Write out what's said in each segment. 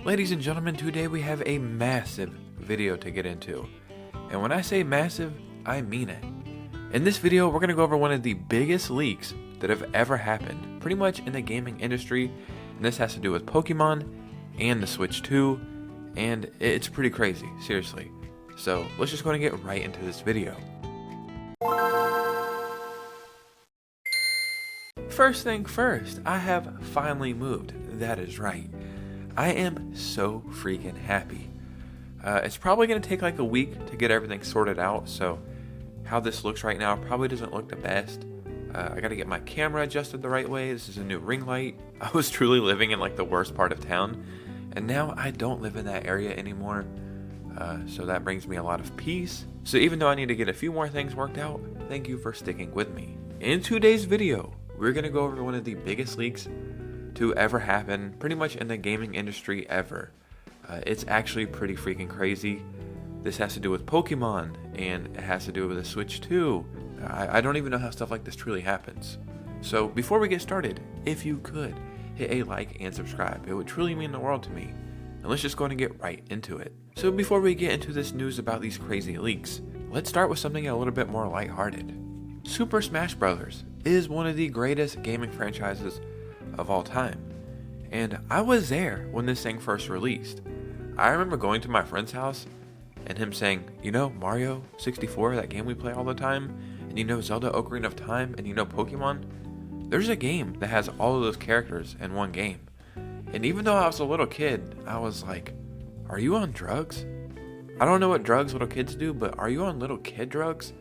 Ladies and gentlemen, today we have a massive video to get into. And when I say massive, I mean it. In this video, we're going to go over one of the biggest leaks that have ever happened, pretty much in the gaming industry. And this has to do with Pokemon and the Switch 2. And it's pretty crazy, seriously. So let's just go and get right into this video. First thing first, I have finally moved. That is right. I am so freaking happy. It's probably going to take like a week to get everything sorted out, so how this looks right now probably doesn't look the best. I got to get my camera adjusted the right way. This is a new ring light. I was truly living in like the worst part of town, and now I don't live in that area anymore, so that brings me a lot of peace. So even though I need to get a few more things worked out, thank you for sticking with me. In today's video, we're going to go over one of the biggest leaks to ever happen, pretty much in the gaming industry ever. It's actually pretty freaking crazy. This has to do with Pokemon, and it has to do with the Switch 2. I don't even know how stuff like this truly happens. So before we get started, if you could, hit a like and subscribe. It would truly mean the world to me. And let's just go and get right into it. So before we get into this news about these crazy leaks, let's start with something a little bit more lighthearted. Super Smash Bros. Is one of the greatest gaming franchises of all time, and I was there when this thing first released. I remember going to my friend's house and him saying, you know, Mario 64, that game we play all the time, and you know Zelda Ocarina of Time, and you know Pokemon, there's a game that has all of those characters in one game. And even though I was a little kid, I was like, are you on drugs? I don't know what drugs little kids do, but are you on little kid drugs?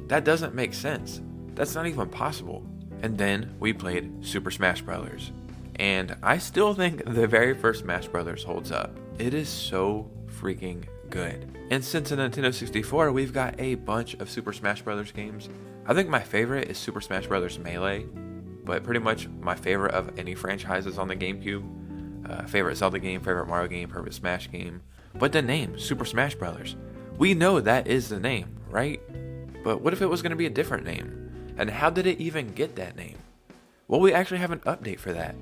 That doesn't make sense. That's not even possible. And then we played Super Smash Bros. And I still think the very first Smash Bros. Holds up. It is so freaking good. And since the Nintendo 64, we've got a bunch of Super Smash Bros. Games. I think my favorite is Super Smash Bros. Melee, but pretty much my favorite of any franchises on the GameCube. Favorite Zelda game, favorite Mario game, favorite Smash game. But the name, Super Smash Bros. We know that is the name, right? But what if it was going to be a different name? And how did it even get that name? Well, we actually have an update for that.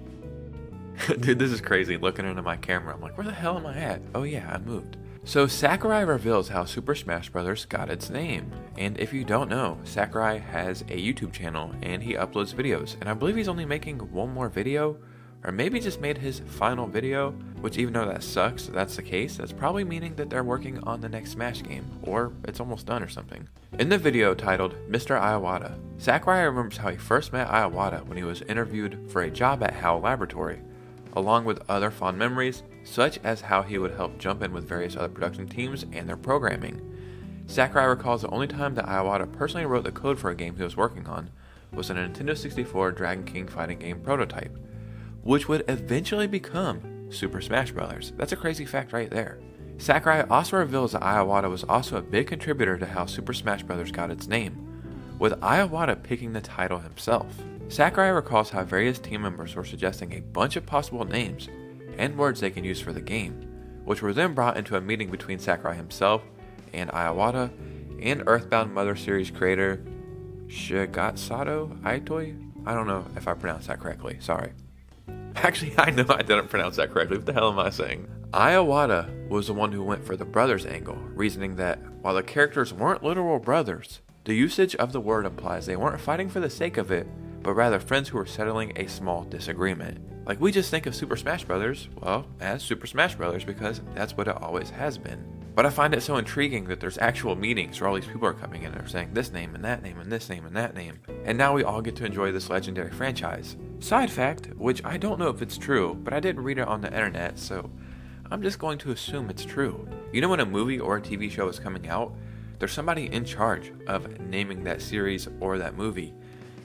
Dude, this is crazy looking into my camera. I'm like, where the hell am I at? Oh yeah, I moved. So Sakurai reveals how Super Smash Bros. Got its name. And if you don't know, Sakurai has a YouTube channel and he uploads videos. And I believe he's only making one more video, or maybe just made his final video, which even though that sucks, that's the case, that's probably meaning that they're working on the next Smash game, or it's almost done or something. In the video titled Mr. Iwata, Sakurai remembers how he first met Iwata when he was interviewed for a job at HAL Laboratory, along with other fond memories, such as how he would help jump in with various other production teams and their programming. Sakurai recalls the only time that Iwata personally wrote the code for a game he was working on was a Nintendo 64 Dragon King fighting game prototype, which would eventually become Super Smash Bros. That's a crazy fact right there. Sakurai also reveals that Iwata was also a big contributor to how Super Smash Bros. Got its name, with Iwata picking the title himself. Sakurai recalls how various team members were suggesting a bunch of possible names and words they can use for the game, which were then brought into a meeting between Sakurai himself and Iwata and Earthbound Mother series creator Shigatsato Itoi. I don't know if I pronounced that correctly, sorry. Actually, I know I didn't pronounce that correctly. What the hell am I saying? Iwata was the one who went for the brothers angle, reasoning that while the characters weren't literal brothers, the usage of the word implies they weren't fighting for the sake of it, but rather friends who were settling a small disagreement. Like, we just think of Super Smash Bros., well, as Super Smash Bros. Because that's what it always has been. But I find it so intriguing that there's actual meetings where all these people are coming in and are saying this name and that name and this name and that name. And now we all get to enjoy this legendary franchise. Side fact, which I don't know if it's true, but I did read it on the internet, so I'm just going to assume it's true. You know, when a movie or a TV show is coming out, there's somebody in charge of naming that series or that movie.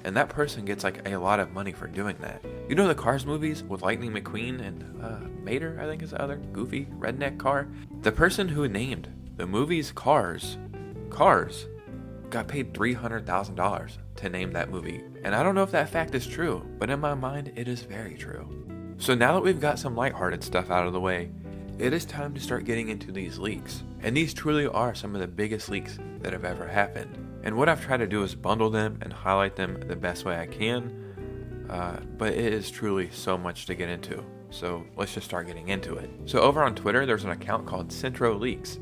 And that person gets like a lot of money for doing that. You know the Cars movies with Lightning McQueen and Mater, I think is the other goofy redneck car? The person who named the movie's Cars got paid $300,000 to name that movie. And I don't know if that fact is true, but in my mind it is very true. So now that we've got some lighthearted stuff out of the way, it is time to start getting into these leaks. And these truly are some of the biggest leaks that have ever happened. And what I've tried to do is bundle them and highlight them the best way I can, but it is truly so much to get into. so let's just start getting into it. So over on Twitter, there's an account called Centro Leaks,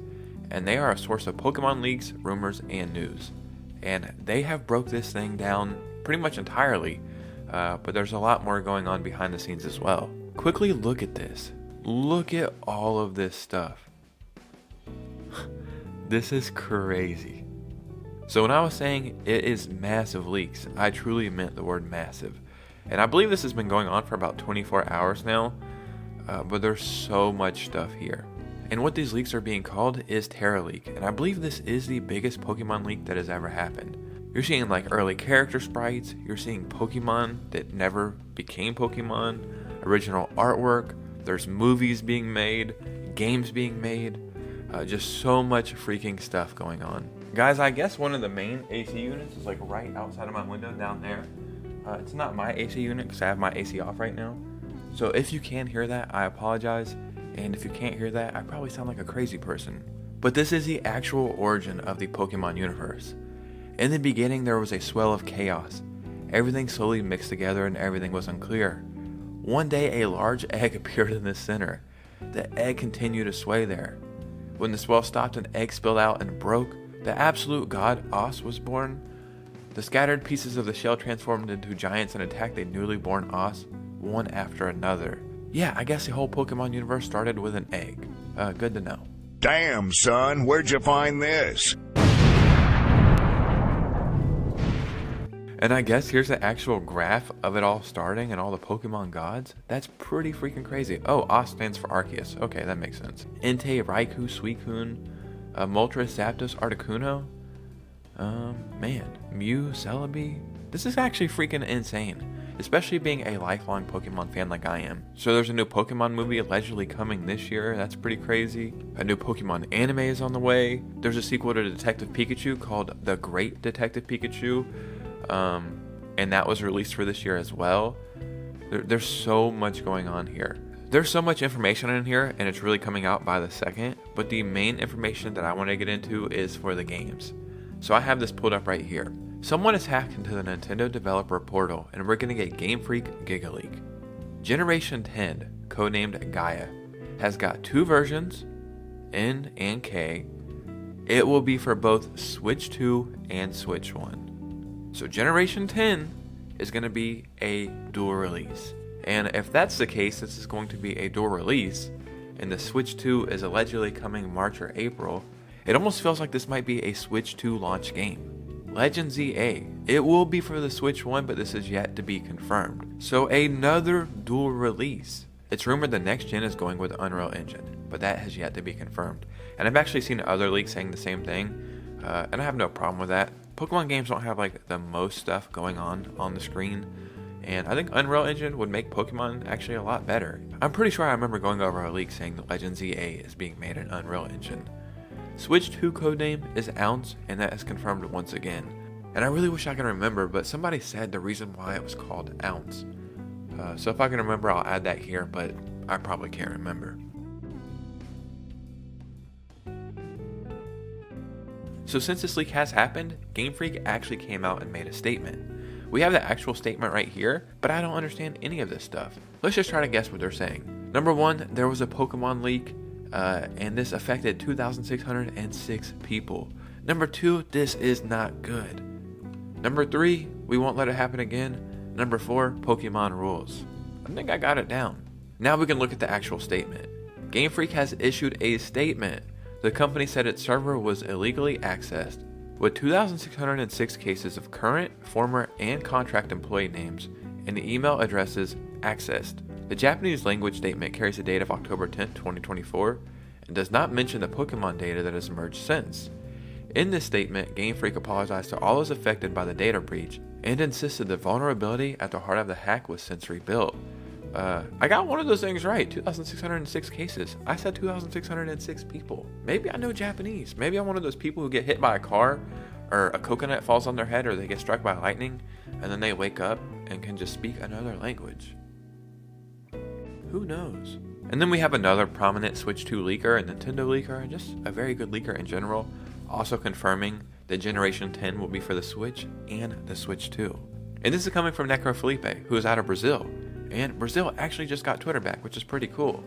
and they are a source of Pokemon leaks, rumors, and news. And they have broke this thing down pretty much entirely, but there's a lot more going on behind the scenes as well. Quickly look at this. Look at all of this stuff. This is crazy. So when I was saying it is massive leaks, I truly meant the word massive. And I believe this has been going on for about 24 hours now, but there's so much stuff here. And what these leaks are being called is Terra Leak, and I believe this is the biggest Pokemon leak that has ever happened. You're seeing like early character sprites, you're seeing Pokemon that never became Pokemon, original artwork, there's movies being made, games being made, just so much freaking stuff going on. Guys, I guess one of the main AC units is like right outside of my window down there. It's not my AC unit because I have my AC off right now. So if you can hear that, I apologize. And if you can't hear that, I probably sound like a crazy person. But this is the actual origin of the Pokemon universe. In the beginning, there was a swell of chaos. Everything slowly mixed together and everything was unclear. One day, a large egg appeared in the center. The egg continued to sway there. When the swell stopped, an egg spilled out and broke. The absolute god, Os, was born. The scattered pieces of the shell transformed into giants and attacked the newly born Os, one after another. Yeah, I guess the whole Pokemon universe started with an egg. Good to know. Damn, son, where'd you find this? And I guess here's the actual graph of it all starting and all the Pokemon gods. That's pretty freaking crazy. Oh, Os stands for Arceus. Okay, that makes sense. Entei, Raikou, Suicune, Moltres, Zapdos, Articuno. Man, Mew, Celebi. This is actually freaking insane, especially being a lifelong Pokemon fan like I am. So there's a new Pokemon movie allegedly coming this year. That's pretty crazy. A new Pokemon anime is on the way. There's a sequel to Detective Pikachu called The Great Detective Pikachu. And that was released for this year as well. There's so much going on here. There's so much information in here, and it's really coming out by the second. But the main information that I want to get into is for the games. So I have this pulled up right here. Someone has hacked into the Nintendo developer portal, and we're going to get Game Freak Giga Leak. Generation 10, codenamed Gaia, has got two versions, N and K. It will be for both Switch 2 and Switch 1. So Generation 10 is going to be a dual release. And if that's the case, this is going to be a dual release, and the Switch 2 is allegedly coming March or April, it almost feels like this might be a Switch 2 launch game. Legend ZA. It will be for the Switch 1, but this is yet to be confirmed. So another dual release. It's rumored the next gen is going with Unreal Engine, but that has yet to be confirmed. And I've actually seen other leaks saying the same thing, and I have no problem with that. Pokemon games don't have like the most stuff going on the screen, and I think Unreal Engine would make Pokemon actually a lot better. I'm pretty sure I remember going over a leak saying that Legend ZA is being made in Unreal Engine. Switch 2 codename is Ounce, and that is confirmed once again. And I really wish I could remember, but somebody said the reason why it was called Ounce. So if I can remember, I'll add that here, but I probably can't remember. So since this leak has happened, Game Freak actually came out and made a statement. We have the actual statement right here, but I don't understand any of this stuff. Let's just try to guess what they're saying. Number one, there was a Pokemon leak, and this affected 2,606 people. Number two, this is not good. Number three, we won't let it happen again. Number four, Pokemon rules. I think I got it down. Now we can look at the actual statement. Game Freak has issued a statement. The company said its server was illegally accessed, with 2,606 cases of current, former, and contract employee names and the email addresses accessed. The Japanese language statement carries the date of October 10, 2024, and does not mention the Pokemon data that has emerged since. In this statement, Game Freak apologized to all those affected by the data breach and insisted the vulnerability at the heart of the hack was since rebuilt. I got one of those things right, 2,606 cases. I said 2,606 people. Maybe I know Japanese. Maybe I'm one of those people who get hit by a car, or a coconut falls on their head, or they get struck by lightning, and then they wake up and can just speak another language. Who knows? And then we have another prominent Switch 2 leaker, a Nintendo leaker, and just a very good leaker in general, also confirming that Generation 10 will be for the Switch and the Switch 2. And this is coming from Necro Felipe, who is out of Brazil. And Brazil actually just got Twitter back, which is pretty cool.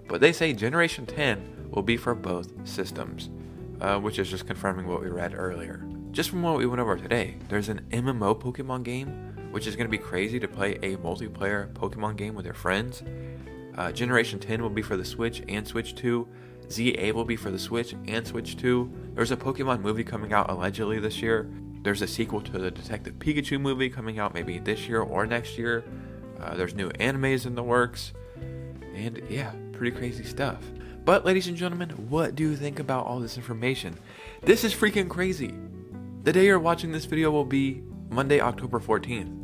But they say Generation 10 will be for both systems, which is just confirming what we read earlier. Just from what we went over today, there's an MMO Pokemon game, which is going to be crazy to play a multiplayer Pokemon game with your friends. Generation 10 will be for the Switch and Switch 2. ZA will be for the Switch and Switch 2. There's a Pokemon movie coming out allegedly this year. There's a sequel to the Detective Pikachu movie coming out maybe this year or next year. There's new animes in the works. And yeah, pretty crazy stuff. But ladies and gentlemen, what do you think about all this information? This is freaking crazy. The day you're watching this video will be Monday, October 14th.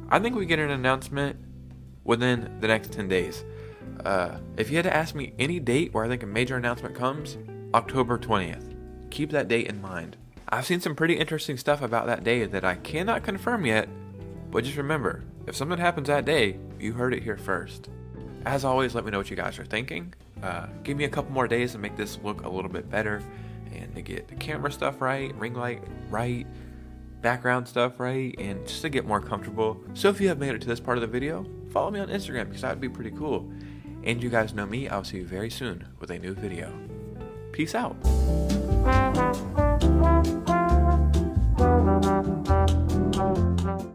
I think we get an announcement within the next 10 days. If you had to ask me any date where I think a major announcement comes, October 20th. Keep that date in mind. I've seen some pretty interesting stuff about that day that I cannot confirm yet, but just remember, if something happens that day, you heard it here first. As always, let me know what you guys are thinking. Give me a couple more days to make this look a little bit better and to get the camera stuff right, ring light right, background stuff right, and just to get more comfortable. So if you have made it to this part of the video, follow me on Instagram because that would be pretty cool. And you guys know me, I'll see you very soon with a new video. Peace out.